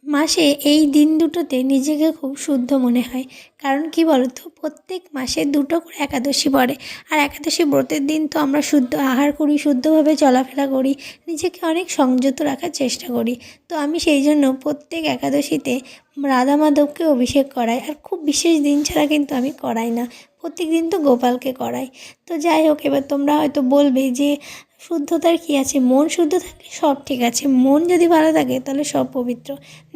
মাসে এই দিন দুটোতে নিজেকে খুব শুদ্ধ মনে হয়। কারণ কী বলো তো, প্রত্যেক মাসে দুটো করে একাদশী পড়ে। আর একাদশী ব্রতের দিন তো আমরা শুদ্ধ আহার করি, শুদ্ধভাবে চলাফেরা করি, নিজেকে অনেক সংযত রাখার চেষ্টা করি। তো আমি সেই জন্য প্রত্যেক একাদশীতে রাধা মাধবকে অভিষেক করাই। আর খুব বিশেষ দিন ছাড়া কিন্তু আমি করাই না, প্রত্যেক দিন তো গোপালকে করাই। তো যাই হোক, এবার তোমরা হয়তো বলবে যে শুদ্ধতার কী আছে, মন শুদ্ধ থাকলে সব ঠিক আছে, মন যদি ভালো থাকে তাহলে সব পবিত্র।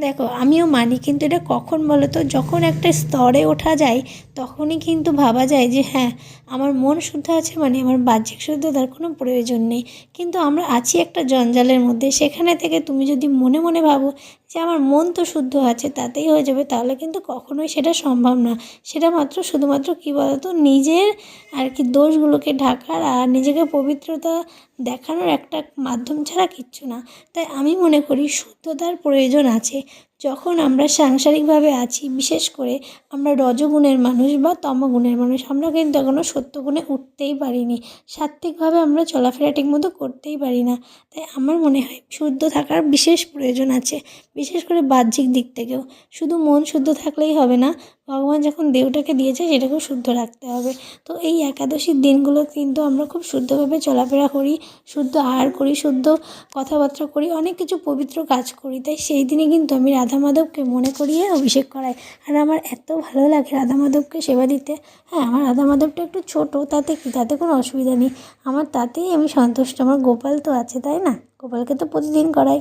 দেখো, আমিও মানি, কিন্তু এটা কখন বলো তো, যখন একটা স্তরে ওঠা যায় তখনই কিন্তু ভাবা যায় যে হ্যাঁ, আমার মন শুদ্ধ আছে মানে আমার বাহ্যিক শুদ্ধতার কোনো প্রয়োজন নেই। কিন্তু আমরা আছি একটা জঞ্জালের মধ্যে, সেখানে থেকে তুমি যদি মনে মনে ভাবো যে আমার মন তো শুদ্ধ আছে তাতেই হয়ে যাবে, তাহলে কিন্তু কখনোই সেটা সম্ভব না। সেটা মাত্র শুধুমাত্র কী বলো তো, নিজের আর কি দোষগুলোকে ঢাকার আর নিজেকে পবিত্রতা দেখানোর একটা মাধ্যম ছাড়া কিচ্ছু না। তাই আমি মনে করি শুদ্ধতার প্রয়োজন আছে। যখন আমরা সাংসারিকভাবে আছি, বিশেষ করে আমরা রজগুণের মানুষ বা তমগুণের মানুষ, আমরা কিন্তু এখনও সত্যগুণে উঠতেই পারিনি। সাত্ত্বিকভাবে আমরা চলাফেরা ঠিকমতো করতেই পারি না। তাই আমার মনে হয় শুদ্ধ থাকার বিশেষ প্রয়োজন আছে, বিশেষ করে বাহ্যিক দিক থেকেও। শুধু মন শুদ্ধ থাকলেই হবে না, ভগবান যখন দেহটাকে দিয়েছে সেটাকেও শুদ্ধ রাখতে হবে। তো এই একাদশীর দিনগুলো কিন্তু আমরা খুব শুদ্ধভাবে চলাফেরা করি, শুদ্ধ আহার করি, শুদ্ধ কথাবার্তা করি, অনেক কিছু পবিত্র কাজ করি। তাই সেই দিনে কিন্তু আমি রাধা মাধবকে মনে করিয়ে অভিষেক করাই। আর আমার এত ভালো লাগে রাধা মাধবকে সেবা দিতে। হ্যাঁ, আমার রাধা মাধবটা একটু ছোটো, তাতে কি, তাতে কোনো অসুবিধা নেই। আমার তাতেই আমি সন্তুষ্ট, আমার গোপাল তো আছে, তাই না? গোপালকে তো প্রতিদিন করাই।